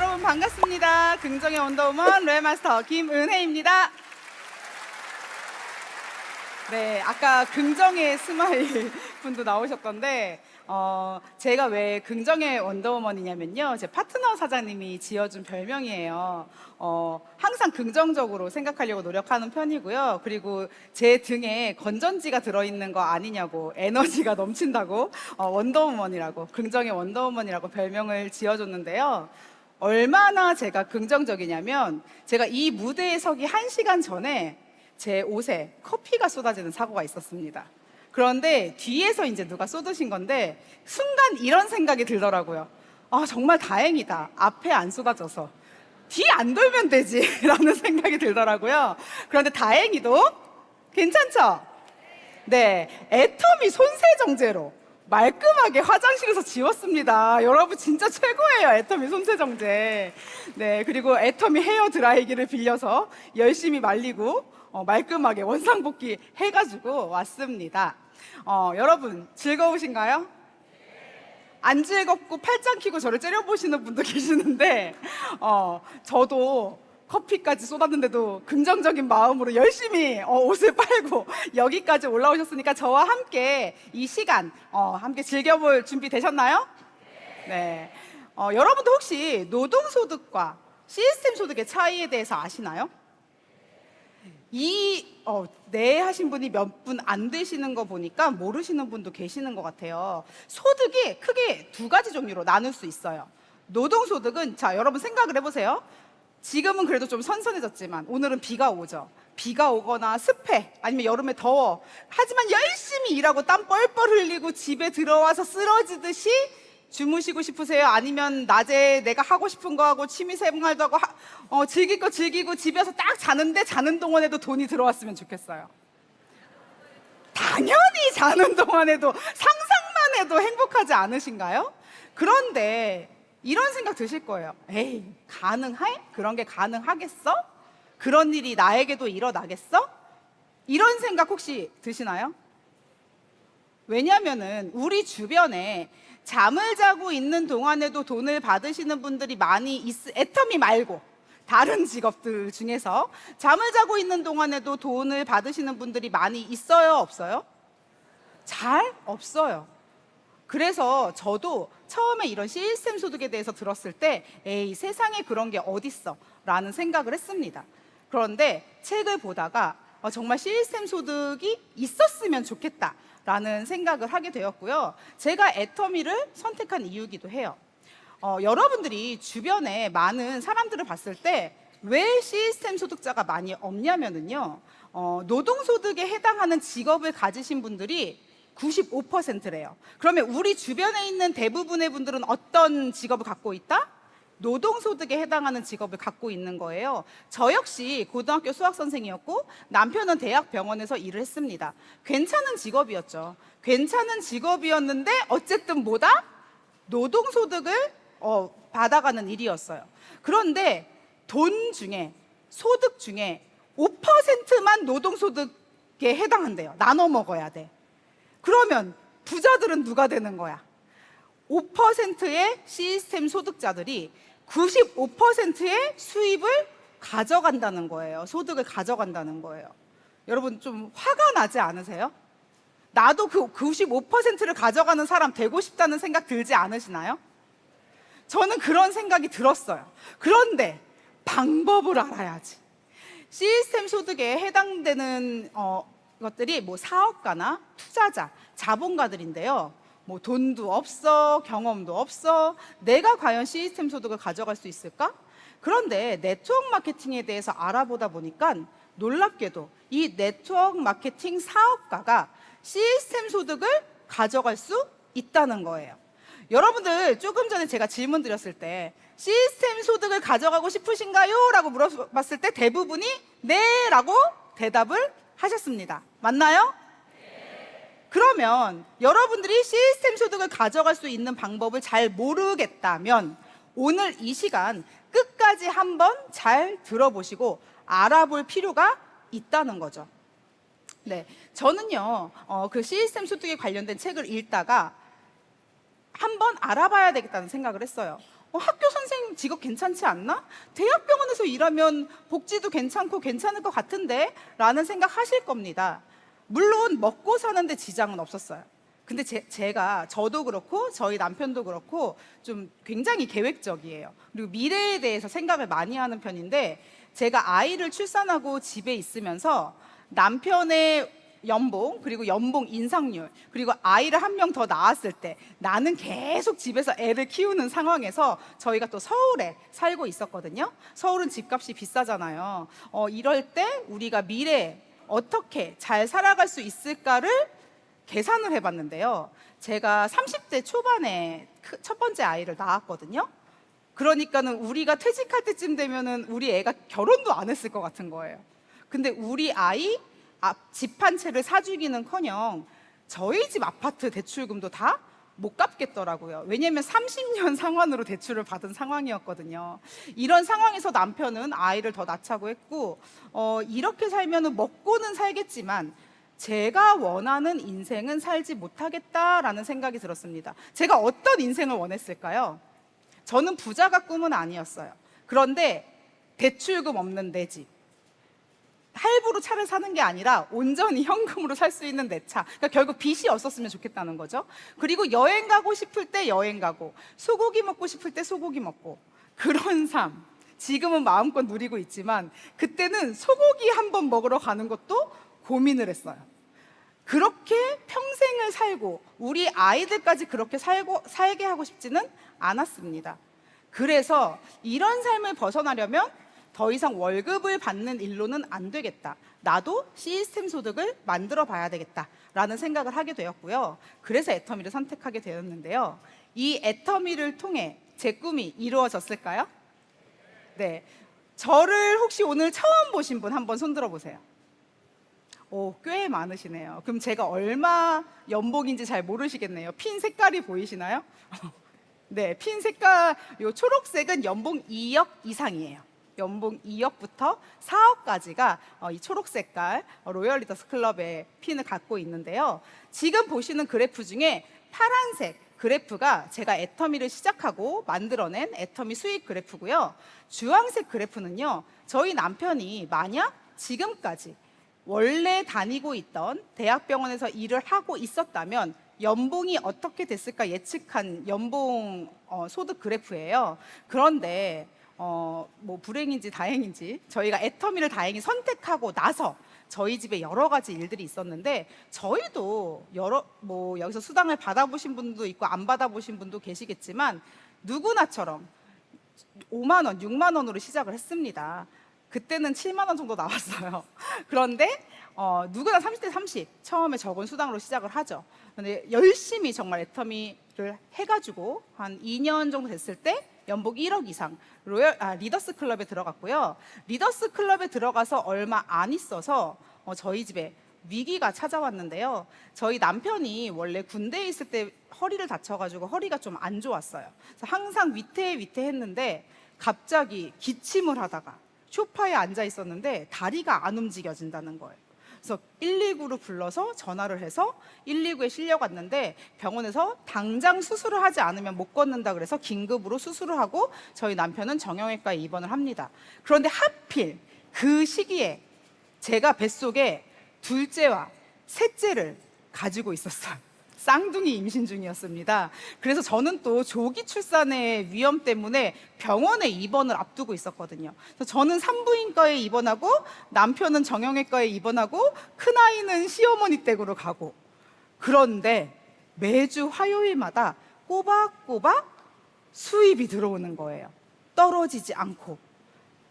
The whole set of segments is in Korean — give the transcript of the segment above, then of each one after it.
여러분 반갑습니다. 긍정의 원더우먼 로얄마스터 김은혜입니다. 네, 아까 긍정의 스마일 분도 나오셨던데 제가 왜 긍정의 원더우먼이냐면요, 제 파트너 사장님이 지어준 별명이에요. 항상 긍정적으로 생각하려고 노력하는 편이고요. 그리고 제 등에 건전지가 들어있는 거 아니냐고, 에너지가 넘친다고 원더우먼이라고, 긍정의 원더우먼이라고 별명을 지어줬는데요. 얼마나 제가 긍정적이냐면, 제가 이 무대에 서기 1시간 전에 제 옷에 커피가 쏟아지는 사고가 있었습니다. 그런데 뒤에서 이제 누가 쏟으신 건데 순간 이런 생각이 들더라고요. 아, 정말 다행이다. 앞에 안 쏟아져서. 뒤 안 돌면 되지. 라는 생각이 들더라고요. 그런데 다행히도 괜찮죠? 네, 애터미 손세정제로 말끔하게 화장실에서 지웠습니다. 여러분 진짜 최고예요, 애터미 손세정제. 네, 그리고 애터미 헤어 드라이기를 빌려서 열심히 말리고 말끔하게 원상복귀 해가지고 왔습니다. 여러분 즐거우신가요? 안 즐겁고 팔짱 끼고 저를 째려보시는 분도 계시는데 저도 커피까지 쏟았는데도 긍정적인 마음으로 열심히 옷을 빨고 여기까지 올라오셨으니까 저와 함께 이 시간 함께 즐겨볼 준비 되셨나요? 네. 여러분도 혹시 노동소득과 시스템 소득의 차이에 대해서 아시나요? 네 하신 분이 몇 분 안 되시는 거 보니까 모르시는 분도 계시는 것 같아요. 소득이 크게 두 가지 종류로 나눌 수 있어요. 노동소득은, 자, 여러분 생각을 해보세요. 지금은 그래도 좀 선선해졌지만 오늘은 비가 오죠. 비가 오거나 습해, 아니면 여름에 더워. 하지만 열심히 일하고 땀 뻘뻘 흘리고 집에 들어와서 쓰러지듯이 주무시고 싶으세요? 아니면 낮에 내가 하고 싶은 거 하고 취미생활도 하고 즐길 거 즐기고 집에서 딱 자는데 자는 동안에도 돈이 들어왔으면 좋겠어요? 당연히 자는 동안에도, 상상만 해도 행복하지 않으신가요? 그런데 이런 생각 드실 거예요. 에이, 가능해? 그런 게 가능하겠어? 그런 일이 나에게도 일어나겠어? 이런 생각 혹시 드시나요? 왜냐면은 우리 주변에 잠을 자고 있는 동안에도 돈을 받으시는 분들이 많이 애터미 말고 다른 직업들 중에서 잠을 자고 있는 동안에도 돈을 받으시는 분들이 많이 있어요, 없어요? 잘 없어요. 그래서 저도 처음에 이런 시스템 소득에 대해서 들었을 때 에이, 세상에 그런 게 어딨어 라는 생각을 했습니다. 그런데 책을 보다가 정말 시스템 소득이 있었으면 좋겠다 라는 생각을 하게 되었고요. 제가 애터미를 선택한 이유이기도 해요. 여러분들이 주변에 많은 사람들을 봤을 때 왜 시스템 소득자가 많이 없냐면요, 노동소득에 해당하는 직업을 가지신 분들이 95%래요. 그러면 우리 주변에 있는 대부분의 분들은 어떤 직업을 갖고 있다? 노동소득에 해당하는 직업을 갖고 있는 거예요. 저 역시 고등학교 수학선생이었고 남편은 대학병원에서 일을 했습니다. 괜찮은 직업이었죠. 괜찮은 직업이었는데 어쨌든 뭐다? 노동소득을 받아가는 일이었어요. 그런데 돈 중에, 소득 중에 5%만 노동소득에 해당한대요. 나눠 먹어야 돼. 그러면 부자들은 누가 되는 거야? 5%의 시스템 소득자들이 95%의 수입을 가져간다는 거예요. 소득을 가져간다는 거예요. 여러분 좀 화가 나지 않으세요? 나도 그 95%를 가져가는 사람 되고 싶다는 생각 들지 않으시나요? 저는 그런 생각이 들었어요. 그런데 방법을 알아야지. 시스템 소득에 해당되는 것들이 뭐 사업가나 투자자, 자본가들인데요. 뭐 돈도 없어, 경험도 없어, 내가 과연 시스템 소득을 가져갈 수 있을까? 그런데 네트워크 마케팅에 대해서 알아보다 보니까 놀랍게도 이 네트워크 마케팅 사업가가 시스템 소득을 가져갈 수 있다는 거예요. 여러분들 조금 전에 제가 질문 드렸을 때 시스템 소득을 가져가고 싶으신가요? 라고 물어봤을 때 대부분이 네 라고 대답을 하셨습니다. 맞나요? 그러면 여러분들이 시스템 소득을 가져갈 수 있는 방법을 잘 모르겠다면 오늘 이 시간 끝까지 한번 잘 들어보시고 알아볼 필요가 있다는 거죠. 네, 저는요 그 시스템 소득에 관련된 책을 읽다가 한번 알아봐야 되겠다는 생각을 했어요. 학교 선생님 직업 괜찮지 않나? 대학병원에서 일하면 복지도 괜찮고 괜찮을 것 같은데? 라는 생각 하실 겁니다. 물론 먹고 사는데 지장은 없었어요. 근데 저도 그렇고 저희 남편도 그렇고 좀 굉장히 계획적이에요. 그리고 미래에 대해서 생각을 많이 하는 편인데, 제가 아이를 출산하고 집에 있으면서 남편의 연봉, 그리고 연봉 인상률, 그리고 아이를 한 명 더 낳았을 때 나는 계속 집에서 애를 키우는 상황에서 저희가 또 서울에 살고 있었거든요. 서울은 집값이 비싸잖아요. 이럴 때 우리가 미래에 어떻게 잘 살아갈 수 있을까를 계산을 해봤는데요. 제가 30대 초반에 첫 번째 아이를 낳았거든요. 그러니까는 우리가 퇴직할 때쯤 되면은 우리 애가 결혼도 안 했을 것 같은 거예요. 근데 우리 아이 집 한 채를 사주기는커녕 저희 집 아파트 대출금도 다 못 갚겠더라고요. 왜냐면 30년 상환으로 대출을 받은 상황이었거든요. 이런 상황에서 남편은 아이를 더 낳자고 했고, 이렇게 살면은 먹고는 살겠지만 제가 원하는 인생은 살지 못하겠다라는 생각이 들었습니다. 제가 어떤 인생을 원했을까요? 저는 부자가 꿈은 아니었어요. 그런데 대출금 없는 내 집, 할부로 차를 사는 게 아니라 온전히 현금으로 살 수 있는 내 차. 그러니까 결국 빚이 없었으면 좋겠다는 거죠. 그리고 여행 가고 싶을 때 여행 가고, 소고기 먹고 싶을 때 소고기 먹고, 그런 삶. 지금은 마음껏 누리고 있지만 그때는 소고기 한 번 먹으러 가는 것도 고민을 했어요. 그렇게 평생을 살고 우리 아이들까지 그렇게 살게 하고 싶지는 않았습니다. 그래서 이런 삶을 벗어나려면 더 이상 월급을 받는 일로는 안 되겠다. 나도 시스템 소득을 만들어 봐야 되겠다 라는 생각을 하게 되었고요. 그래서 애터미를 선택하게 되었는데요. 이 애터미를 통해 제 꿈이 이루어졌을까요? 네. 저를 혹시 오늘 처음 보신 분 한번 손 들어 보세요. 오, 꽤 많으시네요. 그럼 제가 얼마 연봉인지 잘 모르시겠네요. 핀 색깔이 보이시나요? 네, 핀 색깔, 요 초록색은 연봉 2억 이상이에요. 연봉 2억부터 4억까지가 이 초록 색깔 로열 리더스 클럽의 핀을 갖고 있는데요. 지금 보시는 그래프 중에 파란색 그래프가 제가 애터미를 시작하고 만들어낸 애터미 수익 그래프고요. 주황색 그래프는요, 저희 남편이 만약 지금까지 원래 다니고 있던 대학병원에서 일을 하고 있었다면 연봉이 어떻게 됐을까 예측한 연봉 소득 그래프예요. 그런데 뭐 불행인지 다행인지 저희가 애터미를 다행히 선택하고 나서 저희 집에 여러 가지 일들이 있었는데, 저희도 여기서 수당을 받아보신 분도 있고 안 받아보신 분도 계시겠지만 누구나처럼 5만 원, 6만 원으로 시작을 했습니다. 그때는 7만 원 정도 나왔어요. 그런데 누구나 30대 30 처음에 적은 수당으로 시작을 하죠. 근데 열심히 정말 애터미를 해가지고 한 2년 정도 됐을 때 연봉 1억 이상 리더스 클럽에 들어갔고요. 리더스 클럽에 들어가서 얼마 안 있어서 저희 집에 위기가 찾아왔는데요. 저희 남편이 원래 군대에 있을 때 허리를 다쳐가지고 허리가 좀 안 좋았어요. 그래서 항상 위태위태했는데 갑자기 기침을 하다가 소파에 앉아 있었는데 다리가 안 움직여진다는 거예요. 그래서 119로 불러서 전화를 해서 119에 실려갔는데 병원에서 당장 수술을 하지 않으면 못 걷는다 그래서 긴급으로 수술을 하고 저희 남편은 정형외과에 입원을 합니다. 그런데 하필 그 시기에 제가 뱃속에 둘째와 셋째를 가지고 있었어요. 쌍둥이 임신 중이었습니다. 그래서 저는 또 조기 출산의 위험 때문에 병원에 입원을 앞두고 있었거든요. 그래서 저는 산부인과에 입원하고 남편은 정형외과에 입원하고 큰아이는 시어머니 댁으로 가고, 그런데 매주 화요일마다 꼬박꼬박 수입이 들어오는 거예요. 떨어지지 않고.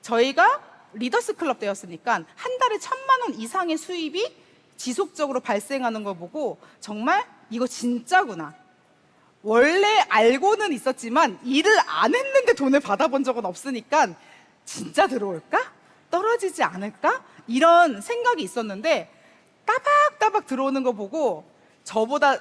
저희가 리더스 클럽 되었으니까 한 달에 1,000만 원 이상의 수입이 지속적으로 발생하는 걸 보고 정말 이거 진짜구나. 원래 알고는 있었지만 일을 안 했는데 돈을 받아본 적은 없으니까 진짜 들어올까? 떨어지지 않을까? 이런 생각이 있었는데 따박따박 들어오는 거 보고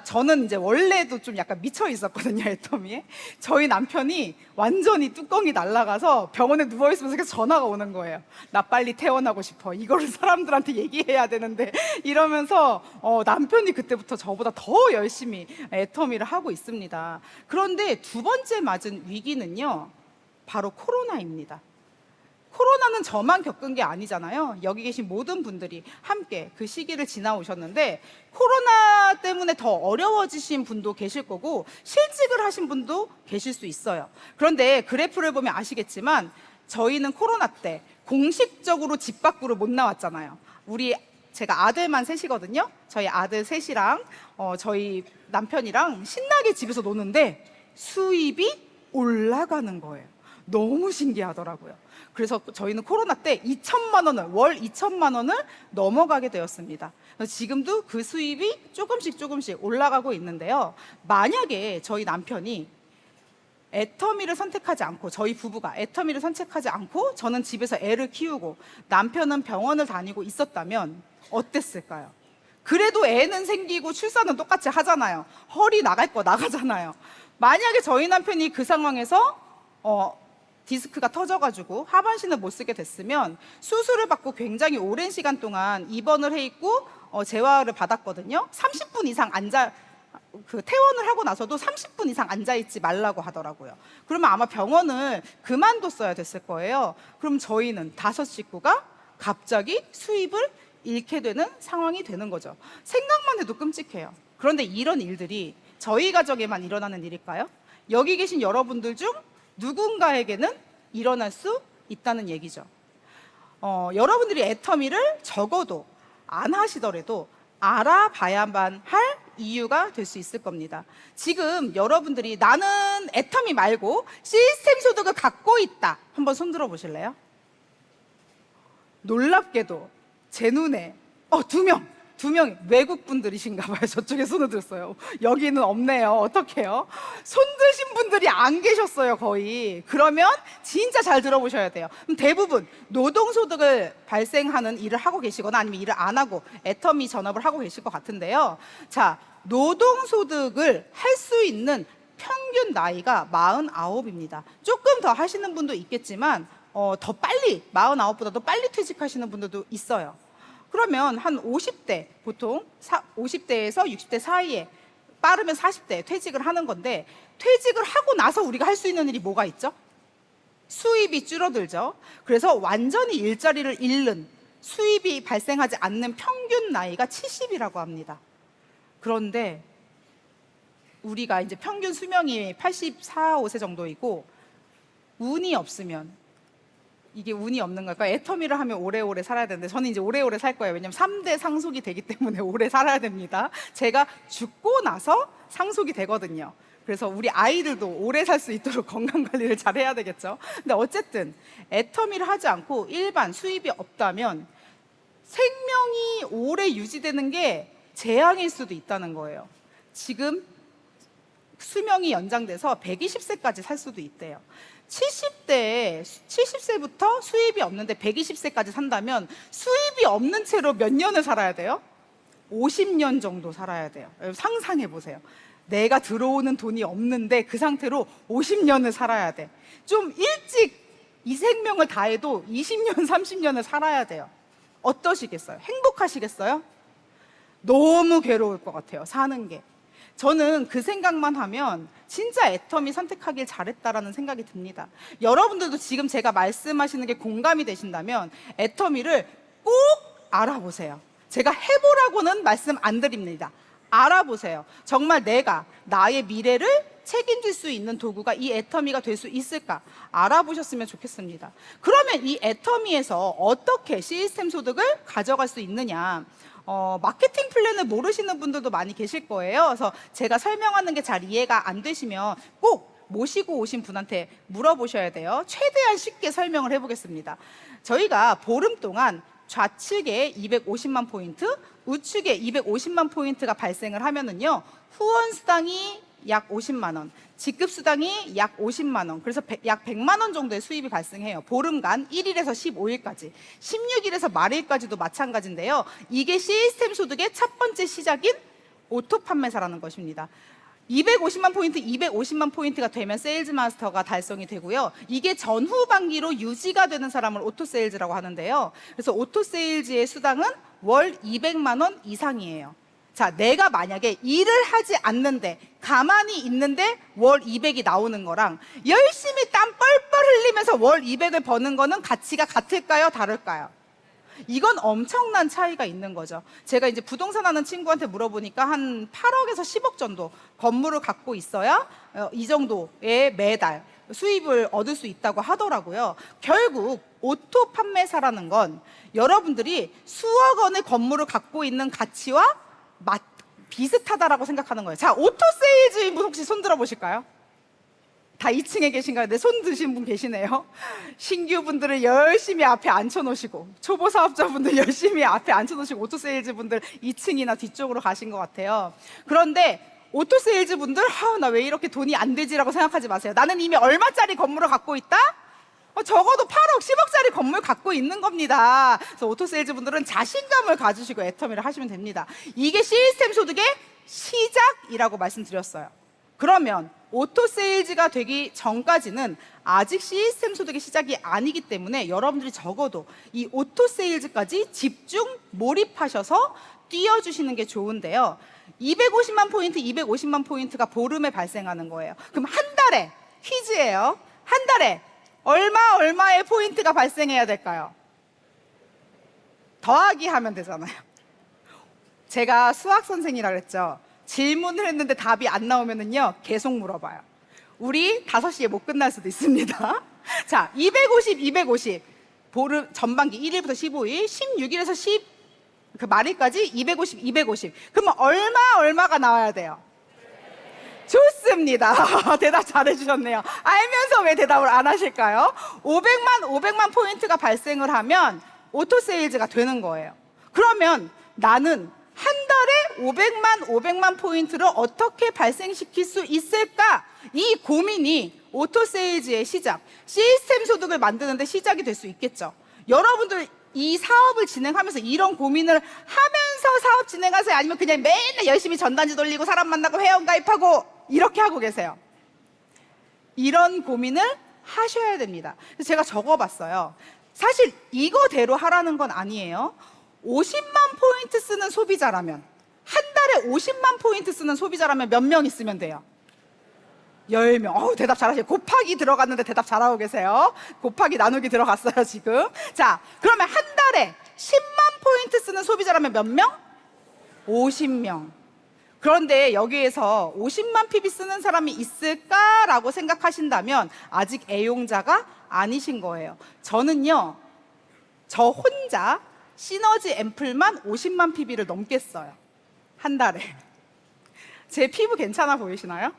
저는 이제 원래도 좀 약간 미쳐 있었거든요, 애터미에. 저희 남편이 완전히 뚜껑이 날아가서 병원에 누워있으면서 계속 전화가 오는 거예요. 나 빨리 퇴원하고 싶어. 이거를 사람들한테 얘기해야 되는데. 이러면서 남편이 그때부터 저보다 더 열심히 애터미를 하고 있습니다. 그런데 두 번째 맞은 위기는요, 바로 코로나입니다. 코로나는 저만 겪은 게 아니잖아요. 여기 계신 모든 분들이 함께 그 시기를 지나오셨는데, 코로나 때문에 더 어려워지신 분도 계실 거고 실직을 하신 분도 계실 수 있어요. 그런데 그래프를 보면 아시겠지만 저희는 코로나 때 공식적으로 집 밖으로 못 나왔잖아요. 제가 아들만 셋이거든요. 저희 아들 셋이랑 저희 남편이랑 신나게 집에서 노는데 수입이 올라가는 거예요. 너무 신기하더라고요. 그래서 저희는 코로나 때 2천만 원을, 월 2천만 원을 넘어가게 되었습니다. 지금도 그 수입이 조금씩 올라가고 있는데요. 만약에 저희 남편이 애터미를 선택하지 않고, 저희 부부가 애터미를 선택하지 않고 저는 집에서 애를 키우고 남편은 병원을 다니고 있었다면 어땠을까요? 그래도 애는 생기고 출산은 똑같이 하잖아요. 허리 나갈 거 나가잖아요. 만약에 저희 남편이 그 상황에서 디스크가 터져가지고 하반신을 못 쓰게 됐으면 수술을 받고 굉장히 오랜 시간 동안 입원을 해 있고 재활을 받았거든요. 30분 이상 퇴원을 하고 나서도 30분 이상 앉아있지 말라고 하더라고요. 그러면 아마 병원을 그만뒀어야 됐을 거예요. 그럼 저희는 5식구가 갑자기 수입을 잃게 되는 상황이 되는 거죠. 생각만 해도 끔찍해요. 그런데 이런 일들이 저희 가족에만 일어나는 일일까요? 여기 계신 여러분들 중 누군가에게는 일어날 수 있다는 얘기죠. 여러분들이 애터미를 적어도 안 하시더라도 알아봐야만 할 이유가 될 수 있을 겁니다. 지금 여러분들이 나는 애터미 말고 시스템 소득을 갖고 있다, 한번 손 들어 보실래요? 놀랍게도 제 눈에 두 명 외국 분들이신가 봐요. 저쪽에 손을 들었어요. 여기는 없네요. 어떡해요? 손 드신 분들이 안 계셨어요, 거의. 그러면 진짜 잘 들어보셔야 돼요. 그럼 대부분 노동소득을 발생하는 일을 하고 계시거나 아니면 일을 안 하고 애터미 전업을 하고 계실 것 같은데요. 자, 노동소득을 할 수 있는 평균 나이가 49입니다. 조금 더 하시는 분도 있겠지만 더 빨리, 49보다도 빨리 퇴직하시는 분들도 있어요. 그러면 한 50대, 보통 50대에서 60대 사이에, 빠르면 40대 퇴직을 하는 건데, 퇴직을 하고 나서 우리가 할 수 있는 일이 뭐가 있죠? 수입이 줄어들죠. 그래서 완전히 일자리를 잃는, 수입이 발생하지 않는 평균 나이가 70이라고 합니다. 그런데 우리가 이제 평균 수명이 84, 5세 정도이고, 운이 없으면, 이게 운이 없는 걸까요? 애터미를 하면 오래오래 살아야 되는데 저는 이제 오래오래 살 거예요. 왜냐면 3대 상속이 되기 때문에 오래 살아야 됩니다. 제가 죽고 나서 상속이 되거든요. 그래서 우리 아이들도 오래 살 수 있도록 건강관리를 잘 해야 되겠죠. 근데 어쨌든 애터미를 하지 않고 일반 수입이 없다면 생명이 오래 유지되는 게 재앙일 수도 있다는 거예요. 지금 수명이 연장돼서 120세까지 살 수도 있대요. 70세부터 수입이 없는데 120세까지 산다면 수입이 없는 채로 몇 년을 살아야 돼요? 50년 정도 살아야 돼요. 상상해 보세요. 내가 들어오는 돈이 없는데 그 상태로 50년을 살아야 돼. 좀 일찍 이 생명을 다해도 20년, 30년을 살아야 돼요. 어떠시겠어요? 행복하시겠어요? 너무 괴로울 것 같아요, 사는 게. 저는 그 생각만 하면 진짜 애터미 선택하길 잘했다라는 생각이 듭니다. 여러분들도 지금 제가 말씀하시는 게 공감이 되신다면 애터미를 꼭 알아보세요. 제가 해보라고는 말씀 안 드립니다. 알아보세요. 정말 내가 나의 미래를 책임질 수 있는 도구가 이 애터미가 될 수 있을까 알아보셨으면 좋겠습니다. 그러면 이 애터미에서 어떻게 시스템 소득을 가져갈 수 있느냐, 마케팅 플랜을 모르시는 분들도 많이 계실 거예요. 그래서 제가 설명하는 게 잘 이해가 안 되시면 꼭 모시고 오신 분한테 물어보셔야 돼요. 최대한 쉽게 설명을 해보겠습니다. 저희가 보름 동안 좌측에 250만 포인트, 우측에 250만 포인트가 발생을 하면은요, 후원 수당이 약 50만 원, 직급 수당이 약 50만 원, 그래서 약 100만 원 정도의 수입이 발생해요. 보름간 1일에서 15일까지, 16일에서 말일까지도 마찬가지인데요. 이게 시스템 소득의 첫 번째 시작인 오토 판매사라는 것입니다. 250만 포인트, 250만 포인트가 되면 세일즈 마스터가 달성이 되고요. 이게 전후반기로 유지가 되는 사람을 오토 세일즈라고 하는데요. 그래서 오토 세일즈의 수당은 월 200만 원 이상이에요. 자, 내가 만약에 일을 하지 않는데 가만히 있는데 월 200이 나오는 거랑 열심히 땀 뻘뻘 흘리면서 월 200을 버는 거는 가치가 같을까요? 다를까요? 이건 엄청난 차이가 있는 거죠. 제가 이제 부동산 하는 친구한테 물어보니까 한 8억에서 10억 정도 건물을 갖고 있어야 이 정도의 매달 수입을 얻을 수 있다고 하더라고요. 결국 오토 판매사라는 건 여러분들이 수억 원의 건물을 갖고 있는 가치와 비슷하다라고 생각하는 거예요. 자, 오토 세일즈인 분 혹시 손 들어 보실까요? 다 2층에 계신가요? 네, 손 드신 분 계시네요. 신규 분들을 열심히 앞에 앉혀놓으시고, 초보 사업자분들 열심히 앞에 앉혀놓으시고, 오토 세일즈 분들 2층이나 뒤쪽으로 가신 것 같아요. 그런데 오토 세일즈 분들, 나 왜 이렇게 돈이 안 되지라고 생각하지 마세요. 나는 이미 얼마짜리 건물을 갖고 있다? 적어도 8억, 10억짜리 건물 갖고 있는 겁니다. 그래서 오토 세일즈 분들은 자신감을 가지시고 애터미를 하시면 됩니다. 이게 시스템 소득의 시작이라고 말씀드렸어요. 그러면 오토 세일즈가 되기 전까지는 아직 시스템 소득의 시작이 아니기 때문에 여러분들이 적어도 이 오토 세일즈까지 집중 몰입하셔서 뛰어주시는 게 좋은데요. 250만 포인트, 250만 포인트가 보름에 발생하는 거예요. 그럼 한 달에, 퀴즈예요. 한 달에 얼마의 포인트가 발생해야 될까요? 더하기 하면 되잖아요. 제가 수학 선생이라 그랬죠. 질문을 했는데 답이 안 나오면은요, 계속 물어봐요. 우리 5시에 못 끝날 수도 있습니다. 자, 250. 보름 전반기 1일부터 15일, 16일에서 말일까지 250. 그러면 얼마가 나와야 돼요? 좋습니다. 대답 잘해주셨네요. 알면서 왜 대답을 안 하실까요? 500만 포인트가 발생을 하면 오토 세일즈가 되는 거예요. 그러면 나는 한 달에 500만 포인트를 어떻게 발생시킬 수 있을까? 이 고민이 오토 세일즈의 시작, 시스템 소득을 만드는 데 시작이 될 수 있겠죠. 여러분들 이 사업을 진행하면서 이런 고민을 하면서 사업 진행하세요? 아니면 그냥 맨날 열심히 전단지 돌리고 사람 만나고 회원 가입하고 이렇게 하고 계세요? 이런 고민을 하셔야 됩니다. 그래서 제가 적어봤어요. 사실 이거대로 하라는 건 아니에요. 50만 포인트 쓰는 소비자라면, 한 달에 50만 포인트 쓰는 소비자라면 몇 명 있으면 돼요? 10명. 대답 잘하세요. 곱하기 들어갔는데 대답 잘하고 계세요. 곱하기 나누기 들어갔어요, 지금. 자, 그러면 한 달에 10만 포인트 쓰는 소비자라면 몇 명? 50명. 그런데 여기에서 50만 PB 쓰는 사람이 있을까라고 생각하신다면 아직 애용자가 아니신 거예요. 저는요, 저 혼자 시너지 앰플만 50만 PB를 넘겠어요. 한 달에. 제 피부 괜찮아 보이시나요?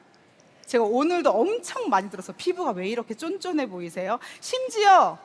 제가 오늘도 엄청 많이 들어서 피부가 왜 이렇게 쫀쫀해 보이세요? 심지어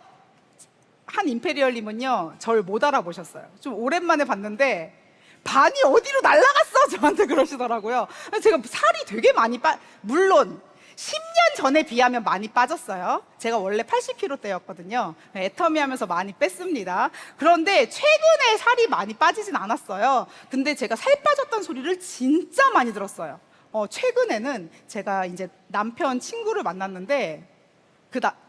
한 임페리얼님은요, 저를 못 알아보셨어요. 좀 오랜만에 봤는데 반이 어디로 날아갔어? 저한테 그러시더라고요. 제가 살이 되게 많이 물론 10년 전에 비하면 많이 빠졌어요. 제가 원래 80kg대였거든요. 애터미 하면서 많이 뺐습니다. 그런데 최근에 살이 많이 빠지진 않았어요. 근데 제가 살 빠졌다는 소리를 진짜 많이 들었어요. 최근에는 제가 이제 남편 친구를 만났는데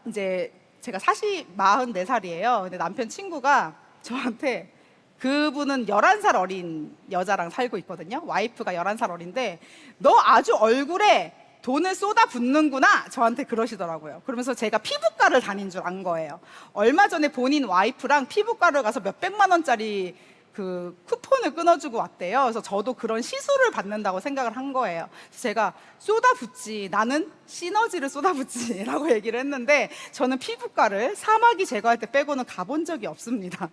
이제 제가 44살이에요. 근데 남편 친구가 저한테, 그분은 11살 어린 여자랑 살고 있거든요. 와이프가 11살 어린데, 너 아주 얼굴에 돈을 쏟아붓는구나, 저한테 그러시더라고요. 그러면서 제가 피부과를 다닌 줄 안 거예요. 얼마 전에 본인 와이프랑 피부과를 가서 몇백만 원짜리 그 쿠폰을 끊어주고 왔대요. 그래서 저도 그런 시술을 받는다고 생각을 한 거예요. 그래서 제가 쏟아붓지, 나는 시너지를 쏟아붓지 라고 얘기를 했는데, 저는 피부과를 사마귀 제거할 때 빼고는 가본 적이 없습니다.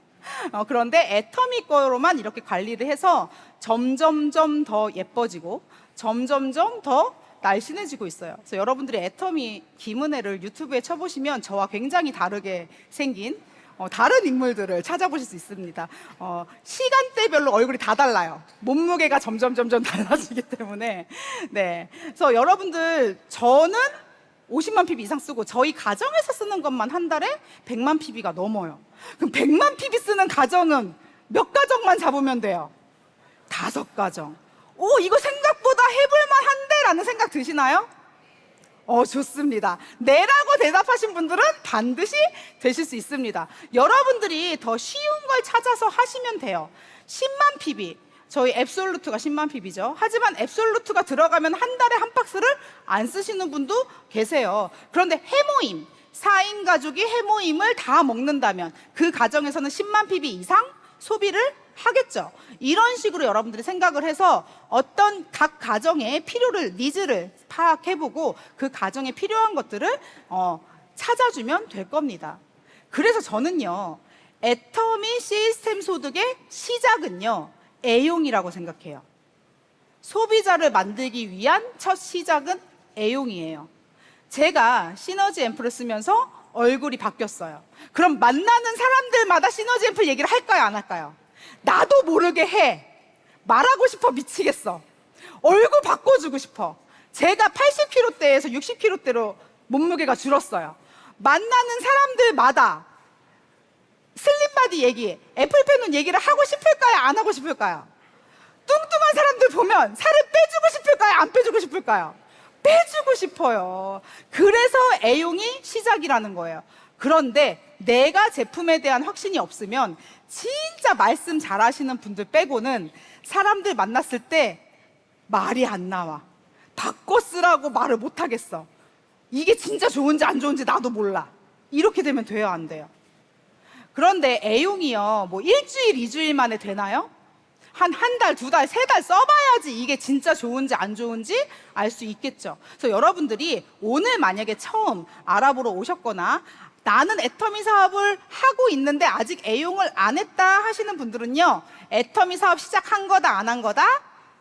그런데 애터미 거로만 이렇게 관리를 해서 점점점 더 예뻐지고 점점점 더 날씬해지고 있어요. 그래서 여러분들이 애터미 김은혜를 유튜브에 쳐보시면 저와 굉장히 다르게 생긴 다른 인물들을 찾아보실 수 있습니다. 시간대별로 얼굴이 다 달라요. 몸무게가 점점 달라지기 때문에. 네. 그래서 여러분들, 저는 50만 PB 이상 쓰고 저희 가정에서 쓰는 것만 한 달에 100만 PB가 넘어요. 그럼 100만 PB 쓰는 가정은 몇 가정만 잡으면 돼요? 5가정. 오, 이거 생각보다 해볼만한데? 라는 생각 드시나요? 좋습니다. 네라고 대답하신 분들은 반드시 되실 수 있습니다. 여러분들이 더 쉬운 걸 찾아서 하시면 돼요. 10만 PB, 저희 앱솔루트가 10만 PB죠. 하지만 앱솔루트가 들어가면 한 달에 한 박스를 안 쓰시는 분도 계세요. 그런데 해모임, 4인 가족이 해모임을 다 먹는다면 그 가정에서는 10만 PB 이상 소비를 하겠죠. 이런 식으로 여러분들이 생각을 해서 어떤 각 가정의 필요를, 니즈를 파악해보고 그 가정에 필요한 것들을 찾아주면 될 겁니다. 그래서 저는요, 애터미 시스템 소득의 시작은요, 애용이라고 생각해요. 소비자를 만들기 위한 첫 시작은 애용이에요. 제가 시너지 앰플을 쓰면서 얼굴이 바뀌었어요. 그럼 만나는 사람들마다 시너지 앰플 얘기를 할까요, 안 할까요? 나도 모르게 해. 말하고 싶어 미치겠어. 얼굴 바꿔주고 싶어. 제가 80kg대에서 60kg대로 몸무게가 줄었어요. 만나는 사람들마다 슬림바디 얘기, 애플펜론 얘기를 하고 싶을까요, 안 하고 싶을까요? 뚱뚱한 사람들 보면 살을 빼주고 싶을까요, 안 빼주고 싶을까요? 빼주고 싶어요. 그래서 애용이 시작이라는 거예요. 그런데 내가 제품에 대한 확신이 없으면 진짜 말씀 잘하시는 분들 빼고는 사람들 만났을 때 말이 안 나와. 바꿔 쓰라고 말을 못 하겠어. 이게 진짜 좋은지 안 좋은지 나도 몰라. 이렇게 되면 돼요, 안 돼요? 그런데 애용이요, 뭐 일주일, 2주일 만에 되나요? 한 달, 2달, 3달 써봐야지 이게 진짜 좋은지 안 좋은지 알 수 있겠죠. 그래서 여러분들이 오늘 만약에 처음 알아보러 오셨거나 나는 애터미 사업을 하고 있는데 아직 애용을 안 했다 하시는 분들은요, 애터미 사업 시작한 거다, 안 한 거다?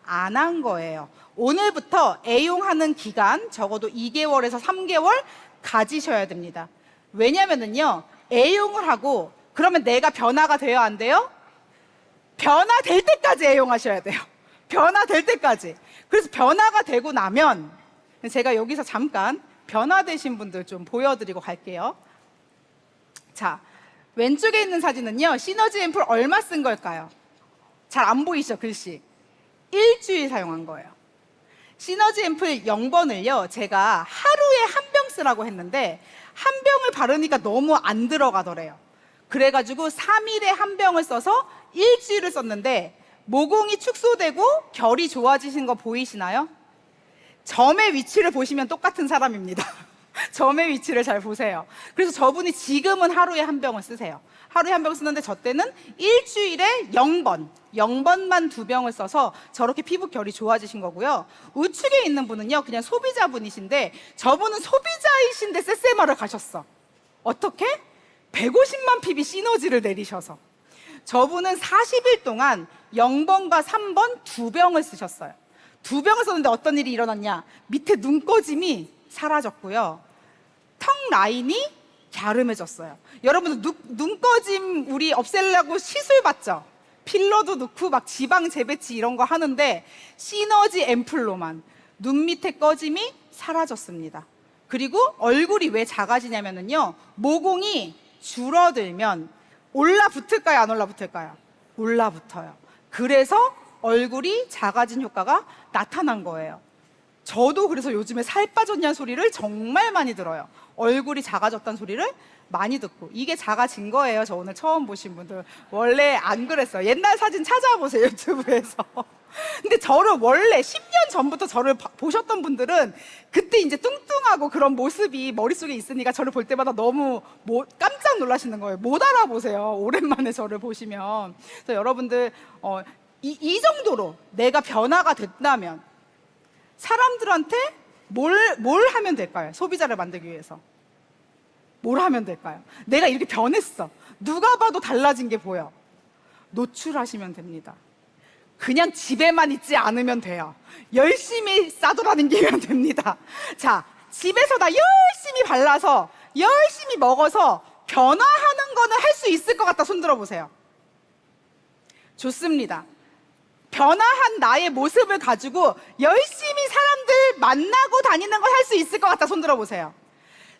안 한 거예요. 오늘부터 애용하는 기간 적어도 2개월에서 3개월 가지셔야 됩니다. 왜냐면은요, 애용을 하고 그러면 내가 변화가 돼요, 안 돼요? 변화될 때까지 애용하셔야 돼요. 변화될 때까지. 그래서 변화가 되고 나면 제가 여기서 잠깐 변화되신 분들 좀 보여드리고 갈게요. 자, 왼쪽에 있는 사진은요, 시너지 앰플 얼마 쓴 걸까요? 잘 안 보이시죠, 글씨? 일주일 사용한 거예요. 시너지 앰플 0번을요, 제가 하루에 한 병 쓰라고 했는데 한 병을 바르니까 너무 안 들어가더래요. 그래가지고 3일에 한 병을 써서 일주일을 썼는데 모공이 축소되고 결이 좋아지신 거 보이시나요? 점의 위치를 보시면 똑같은 사람입니다. 점의 위치를 잘 보세요. 그래서 저분이 지금은 하루에 한 병을 쓰세요. 하루에 한 병 쓰는데 저 때는 일주일에 0번만 2병을 써서 저렇게 피부 결이 좋아지신 거고요. 우측에 있는 분은요, 그냥 소비자분이신데 저분은 소비자이신데 세세마를 가셨어. 어떻게? 150만 PB 시너지를 내리셔서. 저분은 40일 동안 0번과 3번 2병을 쓰셨어요. 2병을 썼는데 어떤 일이 일어났냐? 밑에 눈꺼짐이 사라졌고요, 턱 라인이 갸름해졌어요. 여러분들 눈꺼짐 우리 없애려고 시술 받죠? 필러도 넣고 막 지방 재배치 이런 거 하는데 시너지 앰플로만 눈 밑에 꺼짐이 사라졌습니다. 그리고 얼굴이 왜 작아지냐면요, 모공이 줄어들면 올라붙을까요, 안 올라붙을까요? 올라붙어요. 그래서 얼굴이 작아진 효과가 나타난 거예요. 저도 그래서 요즘에 살 빠졌냐는 소리를 정말 많이 들어요. 얼굴이 작아졌다는 소리를 많이 듣고. 이게 작아진 거예요. 저 오늘 처음 보신 분들. 원래 안 그랬어요. 옛날 사진 찾아보세요, 유튜브에서. 근데 저를 원래 10년 전부터 저를 보셨던 분들은 그때 이제 뚱뚱하고 그런 모습이 머릿속에 있으니까 저를 볼 때마다 너무 깜짝 놀라시는 거예요. 못 알아보세요, 오랜만에 저를 보시면. 그래서 여러분들 이 정도로 내가 변화가 됐다면 사람들한테 뭘 하면 될까요? 소비자를 만들기 위해서 뭘 하면 될까요? 내가 이렇게 변했어, 누가 봐도 달라진 게 보여. 노출하시면 됩니다. 그냥 집에만 있지 않으면 돼요. 열심히 싸돌아다니면 됩니다. 자, 집에서 다 열심히 발라서 열심히 먹어서 변화하는 거는 할 수 있을 것 같다. 손 들어보세요. 좋습니다. 변화한 나의 모습을 가지고 열심히 사람들 만나고 다니는 걸 할 수 있을 것 같다. 손 들어보세요.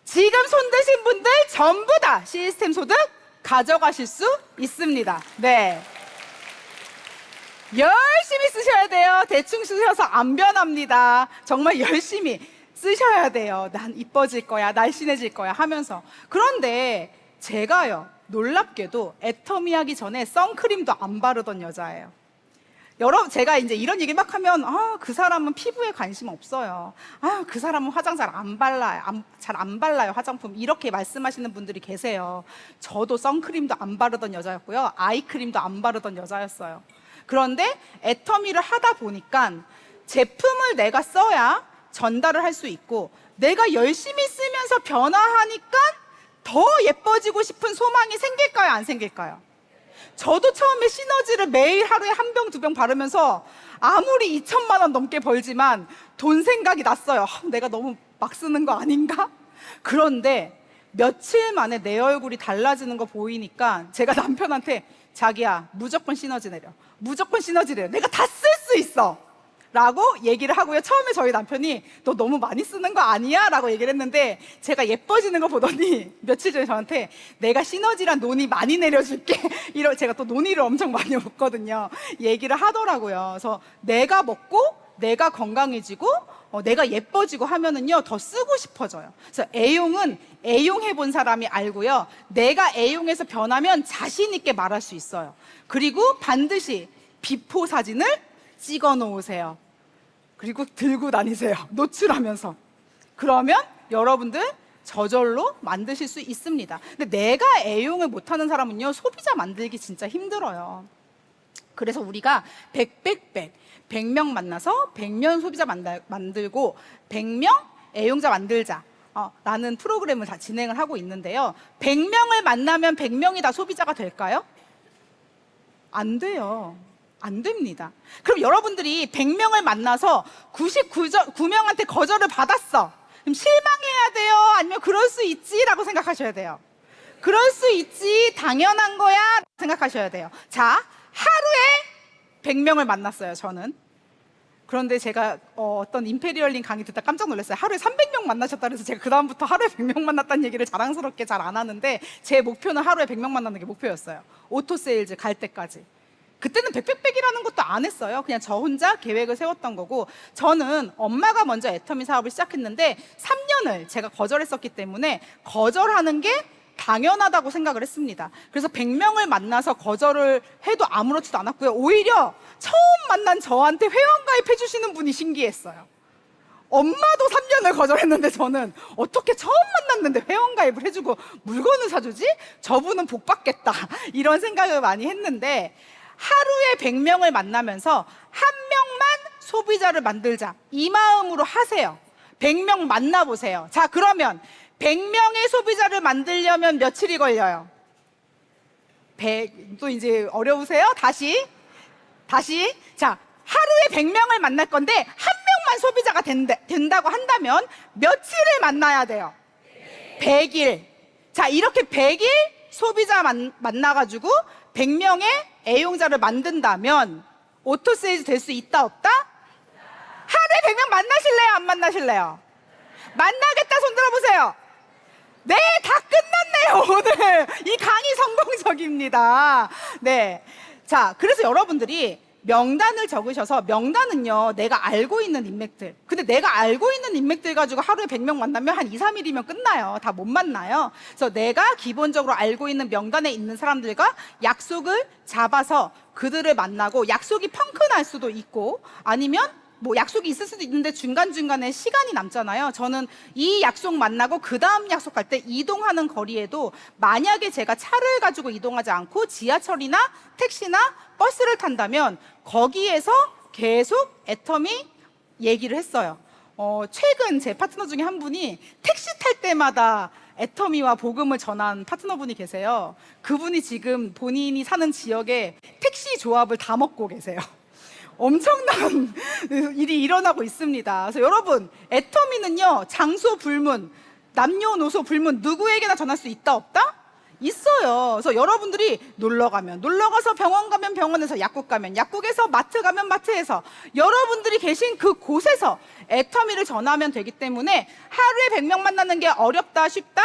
지금 손 드신 분들 전부 다 시스템 소득 가져가실 수 있습니다. 네. 열심히 쓰셔야 돼요. 대충 쓰셔서 안 변합니다. 정말 열심히 쓰셔야 돼요. 난 이뻐질 거야, 날씬해질 거야 하면서. 그런데 제가요, 놀랍게도 애터미 하기 전에 선크림도 안 바르던 여자예요. 여러분, 제가 이제 이런 얘기 막 하면, 그 사람은 피부에 관심 없어요. 그 사람은 화장 잘 안 발라요. 잘 안 발라요, 화장품. 이렇게 말씀하시는 분들이 계세요. 저도 선크림도 안 바르던 여자였고요. 아이크림도 안 바르던 여자였어요. 그런데 애터미를 하다 보니까 제품을 내가 써야 전달을 할 수 있고, 내가 열심히 쓰면서 변화하니까 더 예뻐지고 싶은 소망이 생길까요, 안 생길까요? 저도 처음에 시너지를 매일 하루에 한 병, 두 병 바르면서 아무리 2천만 원 넘게 벌지만 돈 생각이 났어요. 내가 너무 막 쓰는 거 아닌가? 그런데 며칠 만에 내 얼굴이 달라지는 거 보이니까 제가 남편한테, 자기야, 무조건 시너지 내려. 무조건 시너지 내려. 내가 다 쓸 수 있어. 라고 얘기를 하고요. 처음에 저희 남편이 너 너무 많이 쓰는 거 아니야? 라고 얘기를 했는데, 제가 예뻐지는 거 보더니 며칠 전에 저한테 내가 시너지란 논의 많이 내려줄게. 제가 또 논의를 엄청 많이 먹거든요. 얘기를 하더라고요. 그래서 내가 먹고 내가 건강해지고 내가 예뻐지고 하면은요, 더 쓰고 싶어져요. 그래서 애용은 애용해 본 사람이 알고요. 내가 애용해서 변하면 자신 있게 말할 수 있어요. 그리고 반드시 비포 사진을 찍어 놓으세요. 그리고 들고 다니세요. 노출하면서. 그러면 여러분들 저절로 만드실 수 있습니다. 근데 내가 애용을 못하는 사람은요, 소비자 만들기 진짜 힘들어요. 그래서 우리가 100명 만나서 100명 소비자 만들고 100명 애용자 만들자 라는 프로그램을 다 진행을 하고 있는데요. 100명을 만나면 100명이 다 소비자가 될까요? 안 돼요. 안 됩니다. 그럼 여러분들이 100명을 만나서 99명한테 거절을 받았어. 그럼 실망해야 돼요? 아니면 그럴 수 있지? 라고 생각하셔야 돼요. 그럴 수 있지, 당연한 거야 생각하셔야 돼요. 자, 하루에 100명을 만났어요, 저는. 그런데 제가 어떤 임페리얼링 강의 듣다 깜짝 놀랐어요. 하루에 300명 만나셨다 그래서 제가 그 다음부터 하루에 100명 만났다는 얘기를 자랑스럽게 잘 안 하는데, 제 목표는 하루에 100명 만나는 게 목표였어요. 오토세일즈 갈 때까지. 그때는 백백백이라는 것도 안 했어요. 그냥 저 혼자 계획을 세웠던 거고, 저는 엄마가 먼저 애터미 사업을 시작했는데 3년을 제가 거절했었기 때문에 거절하는 게 당연하다고 생각을 했습니다. 그래서 100명을 만나서 거절을 해도 아무렇지도 않았고요. 오히려 처음 만난 저한테 회원가입해 주시는 분이 신기했어요. 엄마도 3년을 거절했는데 저는 어떻게 처음 만났는데 회원가입을 해주고 물건을 사주지? 저분은 복 받겠다. 이런 생각을 많이 했는데, 하루에 100명을 만나면서 한 명만 소비자를 만들자, 이 마음으로 하세요. 100명 만나보세요. 자, 그러면 100명의 소비자를 만들려면 며칠이 걸려요? 또 이제 어려우세요? 다시. 자, 하루에 100명을 만날 건데 한 명만 소비자가 된다고 한다면 며칠을 만나야 돼요? 100일. 자, 이렇게 100일 소비자 만나가지고 100명의 애용자를 만든다면 오토세일즈 될 수 있다, 없다? 하루에 100명 만나실래요, 안 만나실래요? 만나겠다 손 들어보세요. 네, 다 끝났네요. 오늘 이 강의 성공적입니다. 네, 자, 그래서 여러분들이 명단을 적으셔서, 명단은요, 내가 알고 있는 인맥들. 근데 내가 알고 있는 인맥들 가지고 하루에 100명 만나면 한 2, 3일이면 끝나요. 다 못 만나요. 그래서 내가 기본적으로 알고 있는 명단에 있는 사람들과 약속을 잡아서 그들을 만나고, 약속이 펑크날 수도 있고, 아니면 뭐 약속이 있을 수도 있는데 중간중간에 시간이 남잖아요. 저는 이 약속 만나고 그 다음 약속 갈 때 이동하는 거리에도 만약에 제가 차를 가지고 이동하지 않고 지하철이나 택시나 버스를 탄다면 거기에서 계속 애터미 얘기를 했어요. 최근 제 파트너 중에 한 분이 택시 탈 때마다 애터미와 복음을 전한 파트너분이 계세요. 그분이 지금 본인이 사는 지역에 택시 조합을 다 먹고 계세요. 엄청난 일이 일어나고 있습니다. 그래서 여러분, 애터미는요, 장소 불문, 남녀노소 불문, 누구에게나 전할 수 있다, 없다? 있어요. 그래서 여러분들이 놀러 가서, 병원 가면 병원에서, 약국 가면 약국에서, 마트 가면 마트에서, 여러분들이 계신 그 곳에서 애터미를 전하면 되기 때문에 하루에 100명 만나는 게 어렵다, 쉽다?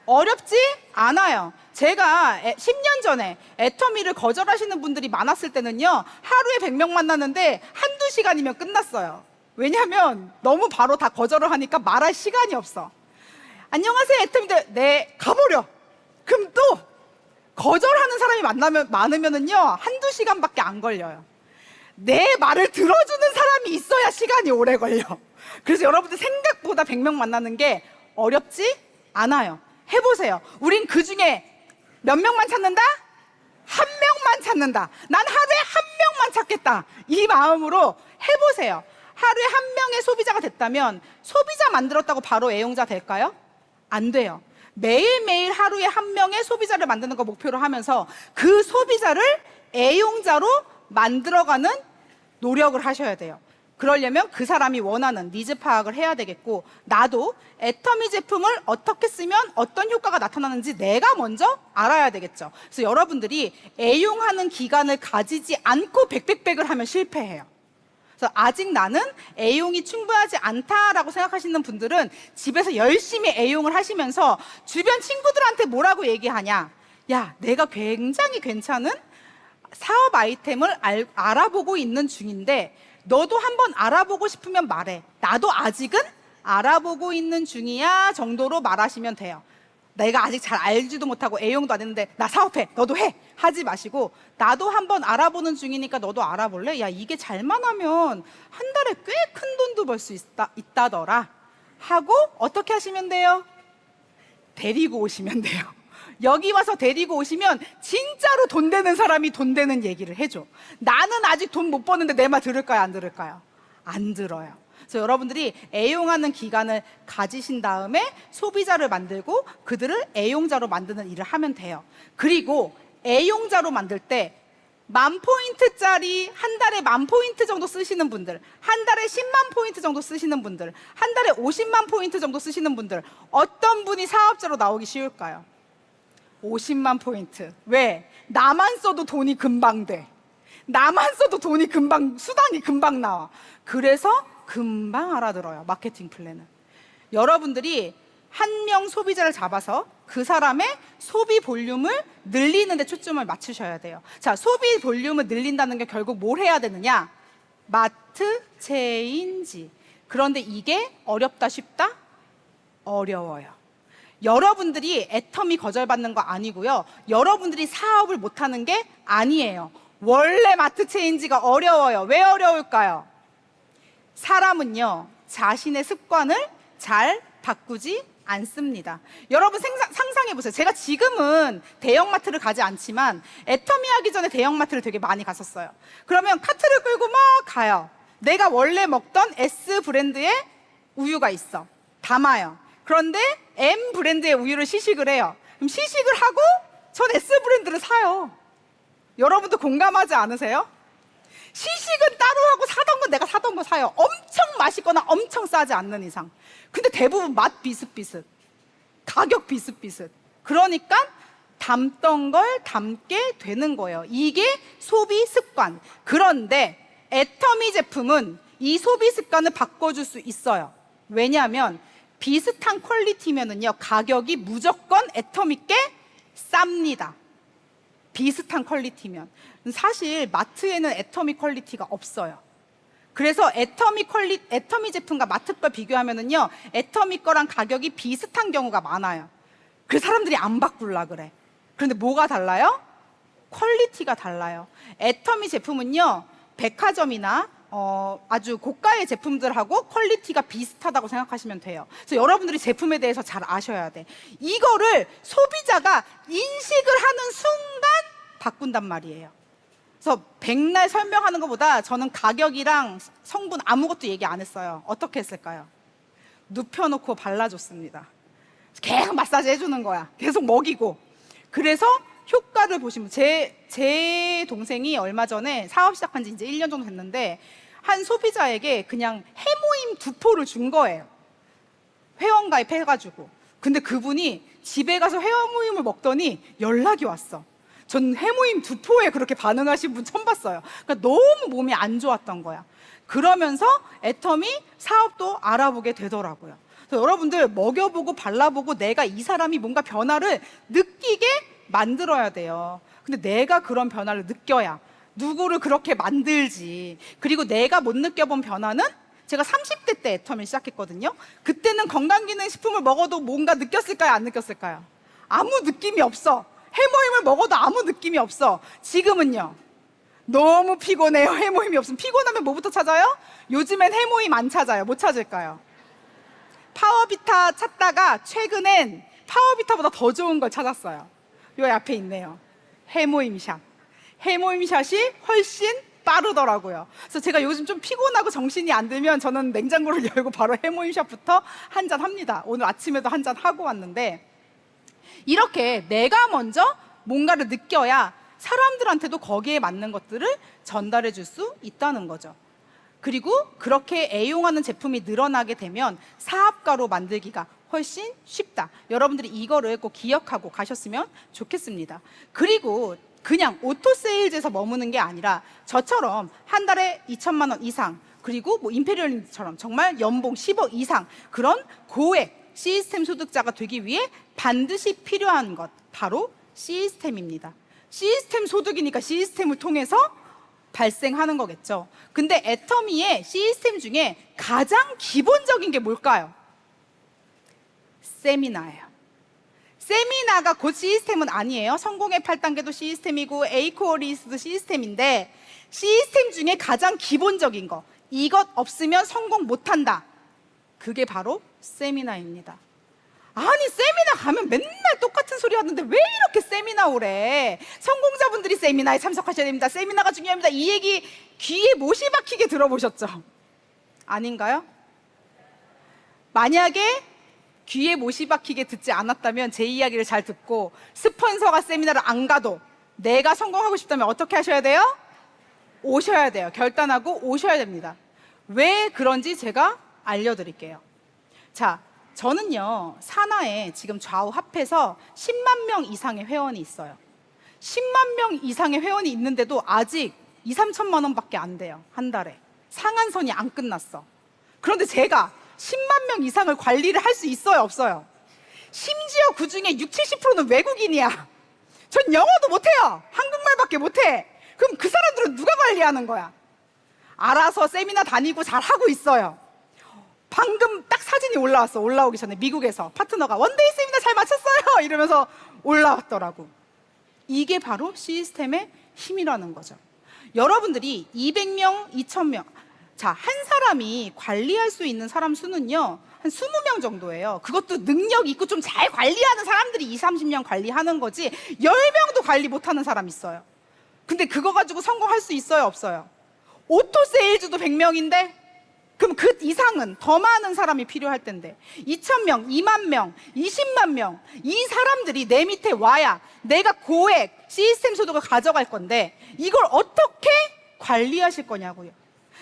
어렵지 않아요. 제가 10년 전에 애터미를 거절하시는 분들이 많았을 때는요, 하루에 100명 만났는데 한두 시간이면 끝났어요. 왜냐면 너무 바로 다 거절을 하니까 말할 시간이 없어. 안녕하세요 애터미들. 네, 가버려. 그럼 또 거절하는 사람이 많으면은요, 한두 시간밖에 안 걸려요. 내 말을 들어주는 사람이 있어야 시간이 오래 걸려. 그래서 여러분들 생각보다 100명 만나는 게 어렵지 않아요. 해보세요. 우린 그 중에 몇 명만 찾는다? 한 명만 찾는다. 난 하루에 한 명만 찾겠다. 이 마음으로 해보세요. 하루에 한 명의 소비자가 됐다면 소비자 만들었다고 바로 애용자 될까요? 안 돼요. 매일매일 하루에 한 명의 소비자를 만드는 거 목표로 하면서 그 소비자를 애용자로 만들어가는 노력을 하셔야 돼요. 그러려면 그 사람이 원하는 니즈 파악을 해야 되겠고, 나도 애터미 제품을 어떻게 쓰면 어떤 효과가 나타나는지 내가 먼저 알아야 되겠죠. 그래서 여러분들이 애용하는 기간을 가지지 않고 백백백을 하면 실패해요. 그래서 아직 나는 애용이 충분하지 않다라고 생각하시는 분들은 집에서 열심히 애용을 하시면서 주변 친구들한테 뭐라고 얘기하냐? 야, 내가 굉장히 괜찮은 사업 아이템을 알아보고 있는 중인데 너도 한번 알아보고 싶으면 말해. 나도 아직은 알아보고 있는 중이야 정도로 말하시면 돼요. 내가 아직 잘 알지도 못하고 애용도 안 했는데 나 사업해, 너도 해, 하지 마시고 나도 한번 알아보는 중이니까 너도 알아볼래? 야, 이게 잘만 하면 한 달에 꽤 큰 돈도 벌 수 있다더라 하고 어떻게 하시면 돼요? 데리고 오시면 돼요. 여기 와서 데리고 오시면 진짜로 돈 되는 사람이 돈 되는 얘기를 해줘. 나는 아직 돈 못 버는데 내 말 들을까요? 안 들을까요? 안 들어요. 그래서 여러분들이 애용하는 기간을 가지신 다음에 소비자를 만들고 그들을 애용자로 만드는 일을 하면 돼요. 그리고 애용자로 만들 때 10,000포인트짜리 한 달에 10,000포인트 정도 쓰시는 분들, 한 달에 10만 포인트 정도 쓰시는 분들, 한 달에 50만 포인트 정도 쓰시는 분들, 어떤 분이 사업자로 나오기 쉬울까요? 50만 포인트. 왜? 나만 써도 돈이 금방 돼. 나만 써도 돈이 금방, 수당이 금방 나와. 그래서 금방 알아들어요, 마케팅 플랜은. 여러분들이 한 명 소비자를 잡아서 그 사람의 소비 볼륨을 늘리는 데 초점을 맞추셔야 돼요. 자, 소비 볼륨을 늘린다는 게 결국 뭘 해야 되느냐? 마트 체인지. 그런데 이게 어렵다 쉽다? 어려워요. 여러분들이 애터미 거절받는 거 아니고요, 여러분들이 사업을 못하는 게 아니에요. 원래 마트 체인지가 어려워요. 왜 어려울까요? 사람은요, 자신의 습관을 잘 바꾸지 않습니다. 여러분 상상해 보세요. 제가 지금은 대형마트를 가지 않지만 애터미 하기 전에 대형마트를 되게 많이 갔었어요. 그러면 카트를 끌고 막 가요. 내가 원래 먹던 S 브랜드의 우유가 있어. 담아요. 그런데 M 브랜드의 우유를 시식을 해요. 그럼 시식을 하고 전 S 브랜드를 사요. 여러분도 공감하지 않으세요? 시식은 따로 하고 사던 건 내가 사던 거 사요. 엄청 맛있거나 엄청 싸지 않는 이상. 근데 대부분 맛 비슷비슷, 가격 비슷비슷. 그러니까 담던 걸 담게 되는 거예요. 이게 소비 습관. 그런데 애터미 제품은 이 소비 습관을 바꿔줄 수 있어요. 왜냐하면 비슷한 퀄리티면은요, 가격이 무조건 애터미께 쌉니다. 비슷한 퀄리티면. 사실 마트에는 애터미 퀄리티가 없어요. 그래서 애터미 제품과 마트 걸 비교하면은요, 애터미 거랑 가격이 비슷한 경우가 많아요. 그래서 사람들이 안 바꾸려 그래. 그런데 뭐가 달라요? 퀄리티가 달라요. 애터미 제품은요, 백화점이나 아주 고가의 제품들하고 퀄리티가 비슷하다고 생각하시면 돼요. 그래서 여러분들이 제품에 대해서 잘 아셔야 돼. 이거를 소비자가 인식을 하는 순간 바꾼단 말이에요. 그래서 백날 설명하는 것보다 저는 가격이랑 성분 아무것도 얘기 안 했어요. 어떻게 했을까요? 눕혀놓고 발라줬습니다. 계속 마사지 해주는 거야. 계속 먹이고. 그래서 효과를 보시면, 제 동생이 얼마 전에 사업 시작한 지 이제 1년 정도 됐는데 한 소비자에게 그냥 해모임 2포를 준 거예요. 회원가입 해가지고. 근데 그분이 집에 가서 해모임을 먹더니 연락이 왔어. 전 해모임 2포에 그렇게 반응하신 분 처음 봤어요. 그러니까 너무 몸이 안 좋았던 거야. 그러면서 애터미 사업도 알아보게 되더라고요. 그래서 여러분들 먹여보고 발라보고 내가 이 사람이 뭔가 변화를 느끼게 만들어야 돼요. 근데 내가 그런 변화를 느껴야 누구를 그렇게 만들지. 그리고 내가 못 느껴본 변화는 제가 30대 때 애터미를 시작했거든요. 그때는 건강기능식품을 먹어도 뭔가 느꼈을까요? 안 느꼈을까요? 아무 느낌이 없어. 해모임을 먹어도 아무 느낌이 없어. 지금은요, 너무 피곤해요. 해모임이 없으면. 피곤하면 뭐부터 찾아요? 요즘엔 해모임 안 찾아요. 뭐 찾을까요? 파워비타 찾다가 최근엔 파워비타보다 더 좋은 걸 찾았어요. 요 앞에 있네요. 해모임샷. 해모임샷이 훨씬 빠르더라고요. 그래서 제가 요즘 좀 피곤하고 정신이 안 들면 저는 냉장고를 열고 바로 해모임샷부터 한 잔 합니다. 오늘 아침에도 한 잔 하고 왔는데, 이렇게 내가 먼저 뭔가를 느껴야 사람들한테도 거기에 맞는 것들을 전달해 줄 수 있다는 거죠. 그리고 그렇게 애용하는 제품이 늘어나게 되면 사업가로 만들기가 훨씬 쉽다. 여러분들이 이거를 꼭 기억하고 가셨으면 좋겠습니다. 그리고 그냥 오토세일즈에서 머무는 게 아니라 저처럼 한 달에 2천만 원 이상, 그리고 뭐 임페리얼처럼 정말 연봉 10억 이상, 그런 고액 시스템 소득자가 되기 위해 반드시 필요한 것, 바로 시스템입니다. 시스템 소득이니까 시스템을 통해서 발생하는 거겠죠. 근데 애터미의 시스템 중에 가장 기본적인 게 뭘까요? 세미나예요. 세미나가 곧 시스템은 아니에요. 성공의 8단계도 시스템이고 에이코어리스도 시스템인데, 시스템 중에 가장 기본적인 거, 이것 없으면 성공 못한다, 그게 바로 세미나입니다. 아니, 세미나 가면 맨날 똑같은 소리 하는데 왜 이렇게 세미나 오래? 성공자분들이 세미나에 참석하셔야 됩니다. 세미나가 중요합니다. 이 얘기 귀에 못이 박히게 들어보셨죠? 아닌가요? 만약에 귀에 못이 박히게 듣지 않았다면 제 이야기를 잘 듣고 스폰서가 세미나를 안 가도 내가 성공하고 싶다면 어떻게 하셔야 돼요? 오셔야 돼요. 결단하고 오셔야 됩니다. 왜 그런지 제가 알려드릴게요. 자, 저는요, 산하에 지금 좌우 합해서 10만 명 이상의 회원이 있어요. 10만 명 이상의 회원이 있는데도 아직 2, 3천만 원밖에 안 돼요. 한 달에. 상한선이 안 끝났어. 그런데 제가 10만 명 이상을 관리를 할 수 있어요, 없어요? 심지어 그 중에 60, 70%는 외국인이야. 전 영어도 못해요. 한국말밖에 못해. 그럼 그 사람들은 누가 관리하는 거야? 알아서 세미나 다니고 잘 하고 있어요. 방금 딱 사진이 올라왔어. 올라오기 전에 미국에서 파트너가 원데이 세미나 잘 마쳤어요 이러면서 올라왔더라고. 이게 바로 시스템의 힘이라는 거죠. 여러분들이 200명, 2000명, 자, 한 사람이 관리할 수 있는 사람 수는요, 한 20명 정도예요. 그것도 능력 있고 좀 잘 관리하는 사람들이 20, 30명 관리하는 거지 10명도 관리 못하는 사람 있어요. 근데 그거 가지고 성공할 수 있어요, 없어요? 오토세일즈도 100명인데 그럼 그 이상은 더 많은 사람이 필요할 텐데 2,000명, 2만 명, 20만 명, 이 사람들이 내 밑에 와야 내가 고액 시스템 소득을 가져갈 건데 이걸 어떻게 관리하실 거냐고요.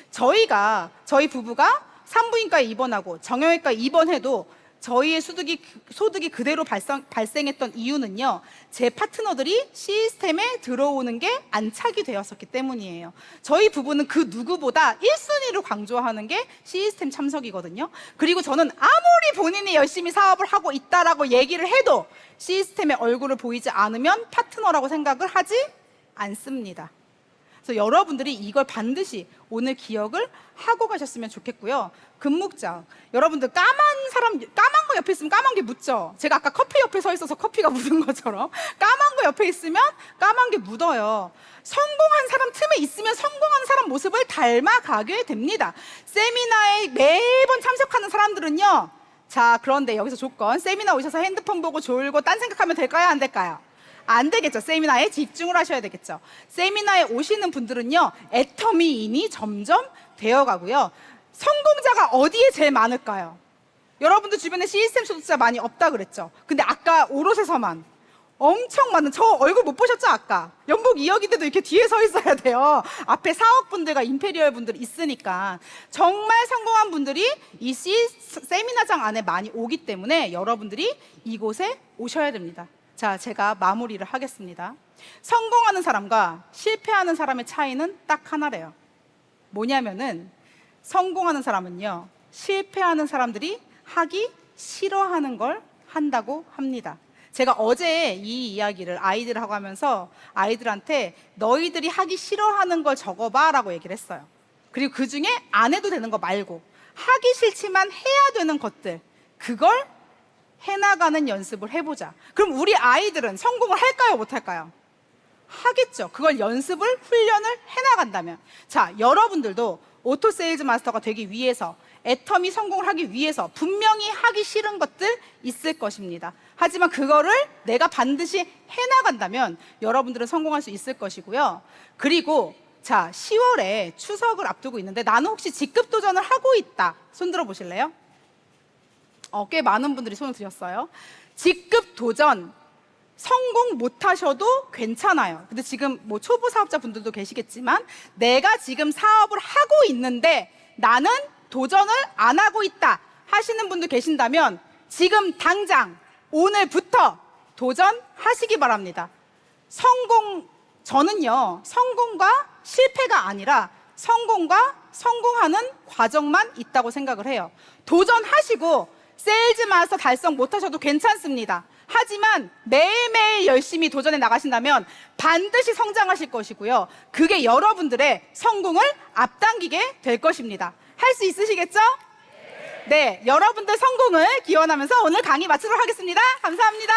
저희 부부가 산부인과에 입원하고 정형외과에 입원해도 저희의 소득이 그대로 발생했던 이유는요, 제 파트너들이 시스템에 들어오는 게 안착이 되었었기 때문이에요. 저희 부부는 그 누구보다 1순위로 강조하는 게 시스템 참석이거든요. 그리고 저는 아무리 본인이 열심히 사업을 하고 있다라고 얘기를 해도 시스템의 얼굴을 보이지 않으면 파트너라고 생각을 하지 않습니다. 그래서 여러분들이 이걸 반드시 오늘 기억을 하고 가셨으면 좋겠고요. 금묵장, 여러분들 까만 거 옆에 있으면 까만 게 묻죠. 제가 아까 커피 옆에 서 있어서 커피가 묻은 것처럼 까만 거 옆에 있으면 까만 게 묻어요. 성공한 사람 틈에 있으면 성공한 사람 모습을 닮아가게 됩니다. 세미나에 매번 참석하는 사람들은요, 자, 그런데 여기서 조건, 세미나 오셔서 핸드폰 보고 졸고 딴 생각하면 될까요, 안 될까요? 안 되겠죠. 세미나에 집중을 하셔야 되겠죠. 세미나에 오시는 분들은요, 애터미인이 점점 되어가고요. 성공자가 어디에 제일 많을까요? 여러분들 주변에 시스템 소득자 많이 없다 그랬죠. 근데 아까 오롯에서만 엄청 많은, 저 얼굴 못 보셨죠? 아까 연봉 2억인데도 이렇게 뒤에 서 있어야 돼요. 앞에 사업분들과 임페리얼 분들이 있으니까 정말 성공한 분들이 이 세미나장 안에 많이 오기 때문에 여러분들이 이곳에 오셔야 됩니다. 자, 제가 마무리를 하겠습니다. 성공하는 사람과 실패하는 사람의 차이는 딱 하나래요. 뭐냐면은 성공하는 사람은요, 실패하는 사람들이 하기 싫어하는 걸 한다고 합니다. 제가 어제 이 이야기를 아이들하고 하면서 아이들한테 너희들이 하기 싫어하는 걸 적어봐 라고 얘기를 했어요. 그리고 그 중에 안 해도 되는 거 말고 하기 싫지만 해야 되는 것들, 그걸 해나가는 연습을 해보자. 그럼 우리 아이들은 성공을 할까요, 못할까요? 하겠죠. 그걸 연습을, 훈련을 해나간다면. 자, 여러분들도 오토 세일즈 마스터가 되기 위해서, 애터미 성공을 하기 위해서 분명히 하기 싫은 것들 있을 것입니다. 하지만 그거를 내가 반드시 해나간다면 여러분들은 성공할 수 있을 것이고요. 그리고 자, 10월에 추석을 앞두고 있는데 나는 혹시 직급 도전을 하고 있다. 손 들어 보실래요? 꽤 많은 분들이 손을 드셨어요. 직급 도전 성공 못하셔도 괜찮아요. 근데 지금 뭐 초보 사업자 분들도 계시겠지만 내가 지금 사업을 하고 있는데 나는 도전을 안 하고 있다 하시는 분들 계신다면 지금 당장 오늘부터 도전하시기 바랍니다. 저는요, 성공과 실패가 아니라 성공과 성공하는 과정만 있다고 생각을 해요. 도전하시고 세일즈 마스터 달성 못하셔도 괜찮습니다. 하지만 매일매일 열심히 도전해 나가신다면 반드시 성장하실 것이고요. 그게 여러분들의 성공을 앞당기게 될 것입니다. 할 수 있으시겠죠? 네, 여러분들 성공을 기원하면서 오늘 강의 마치도록 하겠습니다. 감사합니다.